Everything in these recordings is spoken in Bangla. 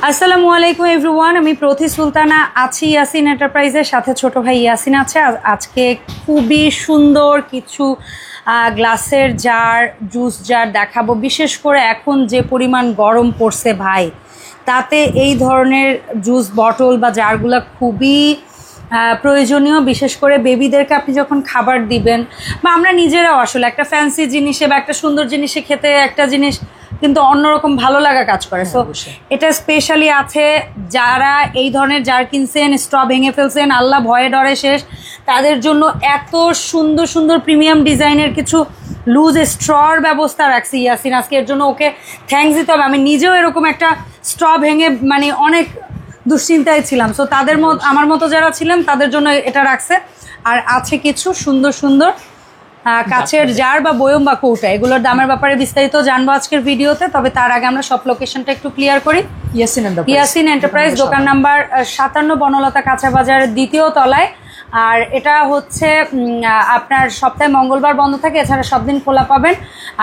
আসসালামু আলাইকুম এভরিওয়ান, আমি প্রতি সুলতানা আছি ইয়াসিন এন্টারপ্রাইজের সাথে। ছোট ভাই ইয়াসিন আছে। আজকে খুবই সুন্দর কিছু গ্লাসের জার, জুস জার দেখাবো। বিশেষ করে এখন যে পরিমাণ গরম পড়ছে ভাই, তাতে এই ধরনের জুস বটল বা জারগুলো খুবই প্রয়োজনীয়। বিশেষ করে বেবিদেরকে আপনি যখন খাবার দিবেন, বা আমরা নিজেরাও আসলে একটা ফ্যান্সি জিনিসে বা একটা সুন্দর জিনিসে খেতে একটা জিনিস কিন্তু অন্যরকম ভালো লাগা কাজ করে। সো এটা স্পেশালি আছে যারা এই ধরনের জার কিনছেন, স্ট্র ভেঙে ফেলছেন, আল্লাহ ভয়ে ডরে শেষ, তাদের জন্য এত সুন্দর সুন্দর প্রিমিয়াম ডিজাইনের কিছু লুজ স্ট্রর ব্যবস্থা রাখছি ইয়াসিন। আজকে এর জন্য ওকে থ্যাঙ্কস দিতে হবে। আমি নিজেও এরকম একটা স্ট্র ভেঙে মানে অনেক দুশ্চিন্তায় ছিলাম। সো তাদের আমার মতো যারা ছিলেন তাদের জন্য এটা রাখছে। আর আছে কিছু সুন্দর সুন্দর কাচের জার বা বয়ম বা কৌটা, এগুলোর দামের ব্যাপারে বিস্তারিত জানবো আজকের ভিডিওতে। তবে তার আগে আমরা সব লোকেশনটা একটু ক্লিয়ার করি। ইয়াসিন এন্টারপ্রাইজ, দোকান নাম্বার 57, বনলতা কাঁচা বাজারের 2য় তলায়। আর এটা হচ্ছে আপনার সপ্তাহে মঙ্গলবার বন্ধ থাকে, এছাড়া সব দিন খোলা পাবেন।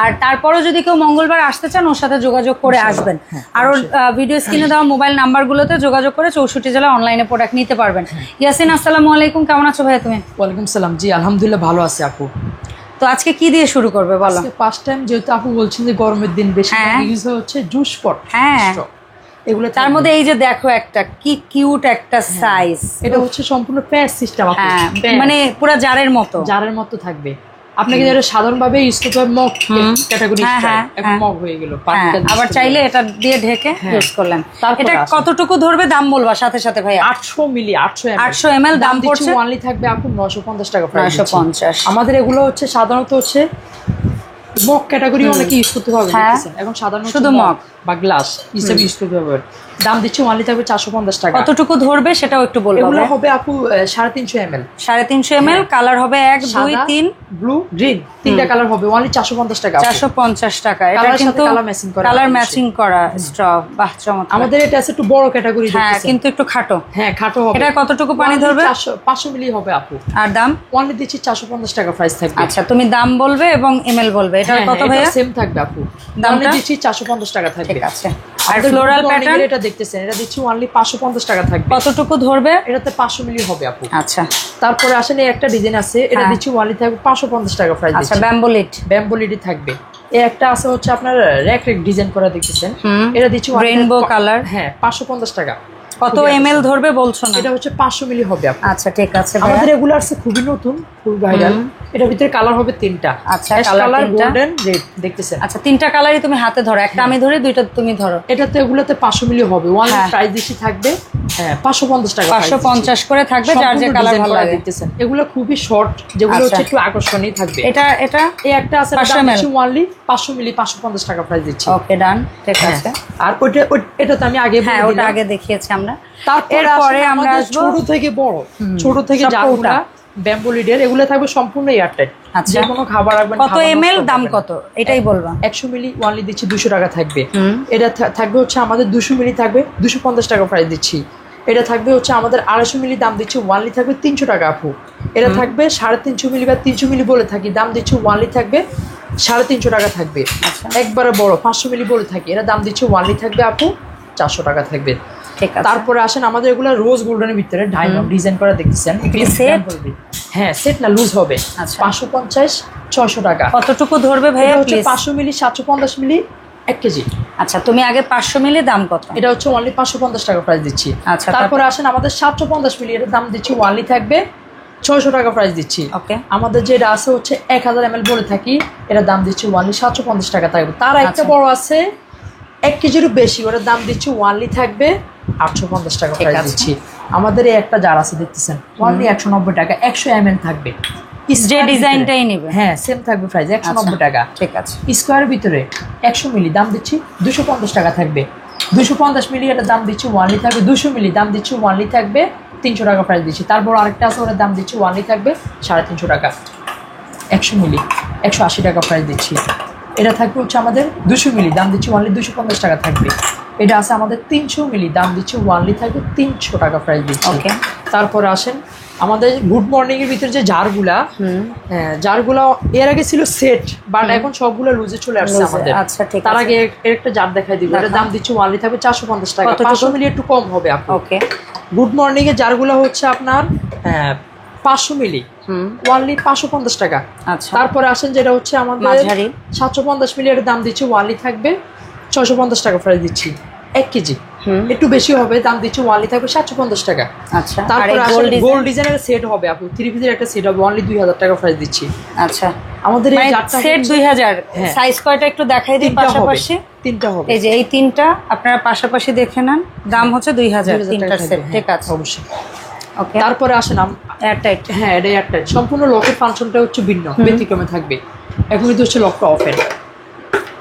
আর তারপরেও যদি কেউ মঙ্গলবার আসতে চান, ওর সাথে যোগাযোগ করে আসবেন। আর ওর ভিডিও স্ক্রিনে দেওয়া মোবাইল নাম্বারগুলোতে যোগাযোগ করে 64 জেলা অনলাইনে প্রোডাক্ট নিতে পারবেন। ইয়াসিন, আসসালামু আলাইকুম, কেমন আছো ভাইয়া তুমি? ওয়ালাইকুম সালাম। জি আলহামদুলিল্লাহ ভালো আছে আপু। তো আজকে কি দিয়ে শুরু করবে বলো? ফার্স্ট টাইম যেহেতু আপু বলছেন যে গরমের দিন বেশি ইউজ হচ্ছে জুস পট। হ্যাঁ, এগুলো তার মধ্যে এই যে দেখো একটা কি কিউট একটা সাইজ, এটা হচ্ছে সম্পূর্ণ প্যাড সিস্টেম আপু। মানে পুরো জারের মতো থাকবে। আপনাকে যেটা সাধারণভাবে ইউজ করতে হবে মগ ক্যাটাগরি, এখন মগ হয়ে গেল। আবার চাইলে এটা দিয়ে ঢেকে ইউজ করলেন। এটা কতটুকু ধরবে দাম বলবা সাথে সাথে ভাই? 800 মিলি 800 ml দাম পড়ছে। ওয়ানলি থাকবে আপু 950 টাকা প্রাইস। 950। আমাদের এগুলো হচ্ছে সাধারণত হচ্ছে মগ ক্যাটাগরি অনেকে ইউজ করতে পারবে। এখন সাধারণত শুধু মগ বা গ্লাস হিসেবে ইউজ করতে পারবে। দাম দিচ্ছে ওয়ানলি থাকবে 450 টাকা। কতটুকু ধরবে সেটাও একটু বলবো। এগুলো হবে আপু 350 ml। 350 ml, কালার হবে 1 2 3 ব্লু গ্রিন, তিনটা কালার হবে ওয়ানলি 450 টাকা। 450 টাকা। এটা কিন্তু কালার ম্যাচিং করা স্ট্র। বাহ, চমৎকার। আমাদের এটা আছে একটু বড় ক্যাটাগরি, কিন্তু একটু খাটো। খাটো হবে। এটা কতটুকু পানি ধরবে? 500 মিলি হবে আপু। আর দাম ওয়ানলি দিচ্ছি 450 টাকা প্রাইস থাকবে। আচ্ছা, তুমি দাম বলবে এবং এমএল বলবে। এটা কত ভাইয়া? সেম থাকবে আপু, দামটা দিচ্ছি 450 টাকা থাকবে। ঠিক আছে। আর ফ্লোরাল প্যাটার্ন এটা দেখতেছেন, এটা দিচ্ছি ওয়ানলি 550 টাকা থাকবে। কতটুকু ধরবে? এটাতে 500 মিলি হবে আপু। আচ্ছা, তারপরে আসলে একটা ডিজাইন আছে, এটা দিচ্ছি ওয়ানলি থাকবে 550 টাকা প্রাইস। আচ্ছা, ব্যাম্বোলিড থাকবে। এই একটা আছে হচ্ছে আপনার রেক ডিজাইন করা দেখতেছেন, এটা দিচ্ছি রেইনবো কালার। 550 টাকা। কত এমএল ধরবে বলছো না? এটা হচ্ছে 500 মিলি হবে আপু। আচ্ছা, ঠিক আছে। আমাদের রেগুলার আছে খুবই নতুন, ফুল ভাইরাল। এটার ভিতরে কালার হবে 3টা। আচ্ছা, কালার গোল্ডেন রেড দেখতেছেন। আচ্ছা, 3টা কালারই তুমি হাতে ধরো, একটা আমি ধরে, 2টা তুমি ধরো। এটাতে এগুলোতে 500 মিলি হবে। ওয়ান প্রাইস বেশি থাকবে 550 টাকা। 550 করে থাকবে, যার যে কালার ভালো লাগে। দেখতেছেন এগুলো খুবই শর্ট, যেগুলো হচ্ছে একটু আকর্ষণীয় থাকবে। এটা এই একটা আছে ওয়ানলি 500 মিলি 550 টাকা প্রাইস দিচ্ছি। ওকে, ডান, ঠিক আছে। আর এটা তো আমি আগে ওটা আগে দেখিয়েছি আমরা। তারপরে আমরা ছোট থেকে বড়, ছোট থেকে জারগুলা ব্যাম্বোলিডের, এগুলো থাকবে সম্পূর্ণ এয়ারটাইট। যে কোনো খাবার রাখবেন। কত এমএল, দাম কত এটাই বলবা? 100 মিলি ওয়ানলি দিচ্ছি 200 টাকা থাকবে। এটা থাকবে হচ্ছে আমাদের 200 মিলি থাকবে 250 টাকা প্রাইস দিচ্ছি। এটা থাকবে হচ্ছে আমাদের 250 মিলি, দাম দিচ্ছি ওয়ানলি থাকবে 300 টাকা আপু। এটা থাকবে 350 মিলি বা 300 মিলি বলে থাকি, দাম দিচ্ছি ওয়ানলি থাকবে 350 টাকা থাকবে। একবারে বড় 500 মিলি বলে থাকি, এটা দাম দিচ্ছি ওয়ানলি থাকবে আপু 400 টাকা থাকবে। তারপরে আসেন আমাদের এগুলো রোজ গোল্ডেনের ভিতরে ডায়মন্ড ডিজাইন করা দেখতেছেন। সেট না, লুজ হবে। 550 600 টাকা। কতটুকু ধরবে ভাইয়া? 500 মিলি 750 মিলি 1 কেজি। আচ্ছা, তুমি আগে 500 মিলি দাম কত? এটা হচ্ছে ওয়ানলি 550 টাকা প্রাইস দিচ্ছি। আচ্ছা, তারপরে আসেন আমাদের 750 মিলি, এর দাম দিচ্ছি ওয়ানলি থাকবে 600 টাকা প্রাইস দিচ্ছি। ওকে। আমাদের যেটা আছে হচ্ছে 1000 ml বলে থাকি, এর দাম দিচ্ছি ওয়ানলি 750 টাকা থাকবে। তার একটা বড় আছে 1 কেজিরও বেশি, ওটার দাম দিচ্ছি ওয়ানলি থাকবে 850 টাকা প্রাইস দিচ্ছি। আমাদের এই একটা জার আছে দেখতেছেন, ওয়ানলি 190 টাকা, 100 ml থাকবে। যে ডিজাইনটাই নেবে সেম থাকবে প্রাইস 190 টাকা। ঠিক আছে। স্কোয়ারের ভিতরে 100 মিলি, দাম দিচ্ছি 250 টাকা থাকবে। 250 মিলি এটার দাম দিচ্ছি ওয়ানলি থাকবে 200 মিলি, দাম দিচ্ছি ওয়ানলি থাকবে 300 টাকা প্রাইস দিচ্ছি। তারপর আরেকটা আছে, ওটার দাম দিচ্ছি ওয়ানলি থাকবে 350 টাকা। 100 মিলি 180 টাকা প্রাইস দিচ্ছি। এটা থাকবে হচ্ছে আমাদের 200 মিলি, দাম দিচ্ছি ওয়ানলি 250 টাকা থাকবে। এটা আছে আমাদের 300 মিলি, দাম দিচ্ছি ওয়ানলি থাকবে 300 টাকা প্রাইস দিচ্ছি। তারপরে আসেন আমাদের গুড মর্নিং এর ভিতরে যে জারগুলা, জারগুলা এর আগে ছিল সেট, বাট এখন সবগুলো লুজে চলে আসছে আমাদের। আচ্ছা ঠিক আছে। তার আগে এর একটা জার দেখাই দিব, এর দাম দিচ্ছি ওয়ানলি থাকবে 450 টাকা। 500 মিলি একটু কম হবে আপু। ওকে। গুড মর্নিং এর জারগুলো হচ্ছে আপনার 500 মিলি ওয়ানলি 550 টাকা। আচ্ছা। তারপরে আসেন যেটা হচ্ছে আমাদের মাঝারি 750 মিলি, এর দাম দিচ্ছি ওয়ানলি থাকবে 650 টাকা প্রাইস দিচ্ছি 1 কেজি। একটু বেশি হবে, দাম দিচ্ছি ওয়ানলি থাকবে 750 টাকা। আচ্ছা। তারপরে গোল্ড ডিজাইনের সেট হবে আপু, 3 পিসের একটা সেট হবে, অনলি 2000 টাকা প্রাইস দিচ্ছি। আচ্ছা। আমাদের এই সেট 2000, সাইজ কয়টা একটু দেখাই দিই পাশাপাশি? তিনটা হবে। এই যে এই তিনটা আপনারা পাশাপাশি দেখে নেন, দাম হচ্ছে 2000 তিনটার সেট। ঠিক আছে, অবশ্যই। ওকে। তারপরে আসেন এয়ারটাইট। হ্যাঁ, এটা এয়ারটাইট। সম্পূর্ণ লকের ফাংশনটা হচ্ছে ভিন্ন, ব্যতিক্রমে থাকবে। এখন কিন্তু হচ্ছে লকটা ওপেন,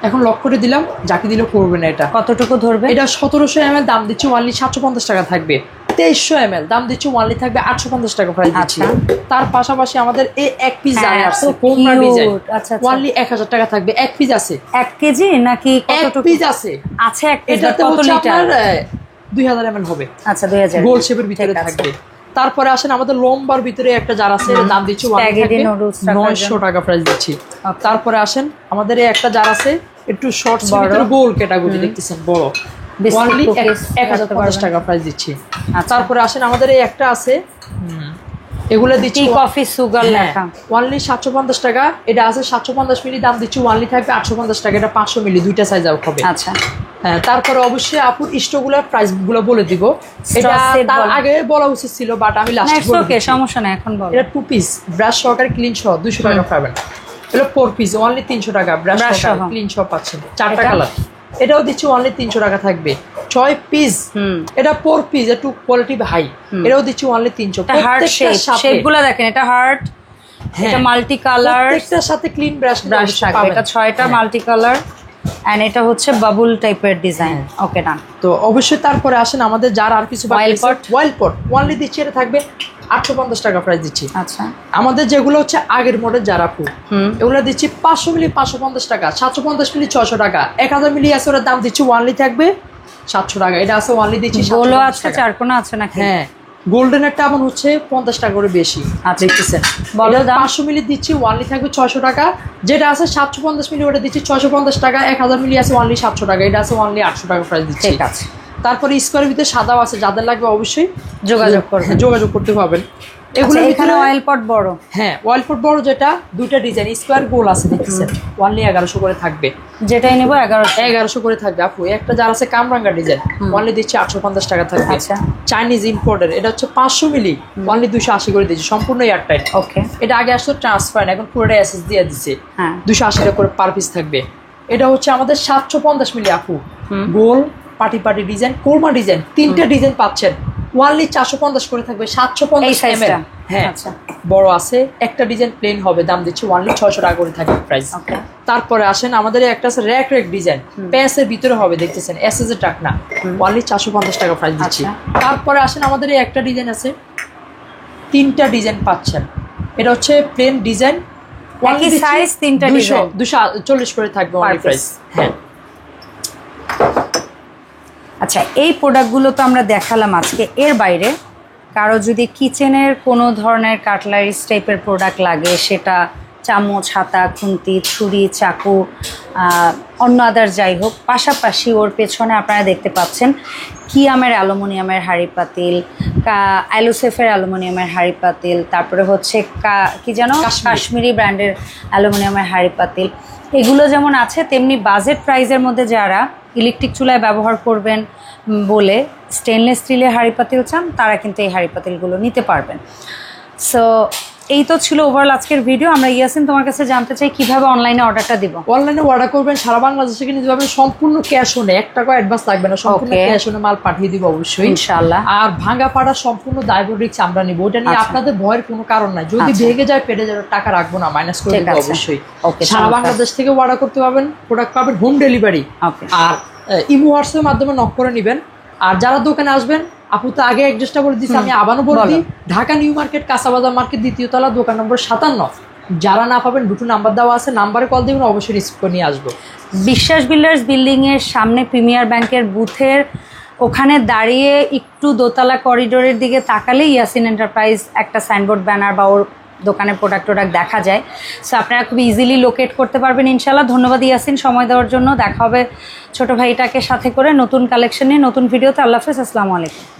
এখন লক করে দিলাম, যাকে দিলেও করবে না। এটা কতটুকু ধরবে? এটা 1700 ml, দাম দিচ্ছি ওয়ানলি 750 টাকা থাকবে। 2300 ml, দাম দিচ্ছি ওয়ানলি থাকবে 850 টাকা প্রাইস দিচ্ছি। তার পাশাপাশি আমাদের এই এক পিস জার আছে কোমরা ডিজাইন, ওয়ানলি 1000 টাকা থাকবে। এক পিস আছে 1 কেজি নাকি কতটুকু? এক পিস আছে। আচ্ছা, এক পিস এটাতে কত হচ্ছে লিটার? আপনার 2000 ml হবে। আচ্ছা, 2000 গোল শেপের ভিতরে থাকবে। তারপরে আসেন আমাদের লম্বার ভিতরে একটা জার আছে, এর দাম দিচ্ছি 900 টাকা প্রাইস দিচ্ছি। তারপরে আসেন আমাদের এই একটা জার আছে একটু শর্টস ভিতরে গোল ক্যাটাগরি দেখতেছেন, বড়, ওয়ানলি 1050 টাকা প্রাইস দিচ্ছি। তারপরে আসেন আমাদের এই একটা আছে, এগুলো দিচ্ছি কফি সুগার লেখা, ওয়ানলি 750 টাকা। এটা আছে 750 মিলি, দাম দিচ্ছি ওয়ানলি থাকবে 850 টাকা। এটা 500 মিলি, দুইটা সাইজ আউট হবে। আচ্ছা। হ্যাঁ, তারপরে অবশ্যই আপুর স্টোগুলোর প্রাইস গুলো বলে দিব। এটা তার আগে বলা উচিত ছিল, বাট আমি লাস্ট বলে দিচ্ছি। ওকে, সমস্যা নাই, এখন বলো। এটা 2 পিস ব্রাশ সহকারে ক্লিন সহ 200 টাকা পাবেন। এটা 4 পিস ওনলি 300 টাকা, ব্রাশ সহকারে ক্লিন সহ পাচ্ছেন, 4টা কালার। এটাও দিচ্ছি ওনলি 300 টাকা থাকবে। 6 পিস, এটা 4 পিস, একটু কোয়ালিটি হাই, এটাও দিচ্ছি ওনলি 300। প্রত্যেকটা শেপগুলো দেখেন, এটা হার্ট, এটা মাল্টি কালার, প্রত্যেকটার সাথে ক্লিন ব্রাশ থাকবে। এটা 6টা মাল্টি কালার, এন্ড এটা হচ্ছে বাবল টাইপের ডিজাইন। ওকে, ডান। তো অবশ্যই তারপরে আসেন আমাদের যার আর কিছু ওয়াইল্ড পট ওয়ানলি দিচ্ছি, এটা থাকবে 850 টাকা প্রাইস দিচ্ছি। আচ্ছা। আমাদের যেগুলো হচ্ছে আগের মডেল যারা আপু, এগুলো দিচ্ছি 500 মিলি 550 টাকা, 750 মিলি 600 টাকা, 1000 মিলি আছে, ওর দাম দিচ্ছি ওয়ানলি থাকবে 700 টাকা। এটা আছে ওয়ানলি দিচ্ছি। গোলো আছে, চারকোনা আছে নাকি? হ্যাঁ, গোল্ডেনের টামন হচ্ছে 50 টাকা করে বেশি। দেখতেছেন, বলো দাম। 500 মিলি দিচ্ছি ওয়ানলি থাকবে 600 টাকা। যেটা আছে 750 মিলি, ওটা দিচ্ছি 650 টাকা। 1000 মিলি আছে ওয়ানলি 700 টাকা। এটা আছে ওয়ানলি 800 টাকা প্রাইস দিচ্ছি। ঠিক আছে। তারপরে স্কোয়ারের ভিতরে সাদাও আছে, যাদের লাগবে অবশ্যই যোগাযোগ করতে পারবেন। এগুলো এখানে অয়েল পট বড়, হ্যাঁ অয়েল পট বড়, যেটা দুইটা ডিজাইন স্কোয়ার গোল আছে দেখতেছেন, ওয়ানলি 1100 করে থাকবে। যেটাই নেব 1100 করে থাকবে আপু। একটা যার আছে কামরাঙ্গা ডিজাইন, ওয়ানলি দিচ্ছি 850 টাকা থাকবে। আচ্ছা। চাইনিজ ইম্পোর্টের, এটা হচ্ছে 500 মিলি, ওয়ানলি 280 করে দিচ্ছি, সম্পূর্ণ এয়ারটাইট। ওকে। এটা আগে আসতো ট্রান্সফার, এখন পুরোটা এসএস দিয়ে দিচ্ছে। 280 টাকা করে পার পিস থাকবে। এটা হচ্ছে আমাদের 750 মিলি আপু, গোল পাটি ডিজাইন, কোরমা ডিজাইন, 3টা ডিজাইন পাচ্ছেন, ওয়ানলি 450 করে থাকবে। 750 ml, হ্যাঁ বড় আছে। একটা ডিজাইন প্লেন হবে, দাম দিচ্ছি ওয়ানলি 600 টাকা করে থাকবে প্রাইস। তারপরে আসেন আমাদের একটা আছে র্যাক ডিজাইন, প্যাঁচের ভিতরে হবে দেখতেছেন, এসএস এর টাক না, ওয়ানলি 450 টাকা প্রাইস দিচ্ছি। তারপরে আসেন আমাদের একটা ডিজাইন আছে, 3টা ডিজাইন পাচ্ছেন। এটা হচ্ছে প্লেন ডিজাইন, ওয়ানলি সাইজ 3টা ডিজাইন 240 করে থাকবে ওয়ানলি প্রাইস। হ্যাঁ। আচ্ছা, এই প্রোডাক্টগুলো তো আমরা দেখালাম আজকে। এর বাইরে কারো যদি কিচেনের কোনো ধরনের কাটলারিস টাইপের প্রোডাক্ট লাগে, সেটা চামচ, হাতা, খুন্তি, ছুরি, চাকু, অন্য আদার যাই হোক, পাশাপাশি ওর পেছনে আপনারা দেখতে পাচ্ছেন কিয়ামের অ্যালুমিনিয়ামের হাঁড়ি পাতিল, অ্যালোসেফের অ্যালুমিনিয়ামের হাঁড়ি পাতিল, তারপরে হচ্ছে কি যেন কাশ্মীরি ব্র্যান্ডের অ্যালুমিনিয়ামের হাঁড়ি পাতিল। এগুলো যেমন আছে, তেমনি বাজেট প্রাইসের মধ্যে যারা ইলেকট্রিক চুলায় ব্যবহার করবেন বলে স্টেনলেস স্টিলের হাঁড়ি পাতিল চান, তারা কিন্তু এই হাঁড়ি পাতিলগুলো নিতে পারবেন। সো এই তো ছিল ওভারঅল আজকের ভিডিও। আমরা ইয়াসিন তোমার কাছে জানতে চাই কিভাবে অনলাইনে অর্ডারটা দিব। অনলাইনে অর্ডার করবেন, সারা বাংলাদেশ থেকে নিতে পারবেন, সম্পূর্ণ ক্যাশ অনে, 1 টাকা অ্যাডভান্স লাগবে না, সম্পূর্ণ ক্যাশ অনে মাল পাঠিয়ে দিব অবশ্যই ইনশাআল্লাহ। আর ভাঙা পাড়া সম্পূর্ণ দায়ভার রিস্ক আমরা নিব, ওটা নিয়ে আপনাদের ভয়ের কোনো কারণ নাই। যদি ভেঙে যায় পেটে যাবে, টাকা রাখবো না, মাইনাস করে দিব অবশ্যই। সারা বাংলাদেশ থেকে অর্ডার করতে পারবেন, প্রোডাক্ট পাবেন হোম ডেলিভারি। আর ইমো হোয়াটসঅ্যাপের মাধ্যমে নক করে নেবেন। আর যারা দোকানে আসবেন, আপু তো আগে অ্যাড্রেসটা বলে দিচ্ছি, আমি আবারও বলে দিই, ঢাকা নিউ মার্কেট, কাঁচাবাজার মার্কেট, 2য় তলা, দোকান নম্বর 57। যারা না পাবেন, 2টো নাম্বার দেওয়া আছে, নাম্বারে কল দেবেন, অবশ্যই রিসিভ করে নিয়ে আসবো। বিশ্বাস বিল্ডার্স বিল্ডিং এর সামনে প্রিমিয়ার ব্যাংকের বুথের ওখানে দাঁড়িয়ে একটু দোতলা করিডোরের দিকে তাকালেই ইয়াসিন এন্টারপ্রাইজ একটা সাইনবোর্ড ব্যানার বা ওর দোকানের প্রোডাক্ট দেখা যায়। সো আপনারা খুব ইজিলি লোকেট করতে পারবেন ইনশাল্লাহ। ধন্যবাদ ইয়াসিন সময় দেওয়ার জন্য। দেখা হবে ছোটো ভাইটাকে সাথে করে নতুন কালেকশন নিয়ে নতুন ভিডিওতে। আল্লাহ হাফেজ, আসসালামু আলাইকুম।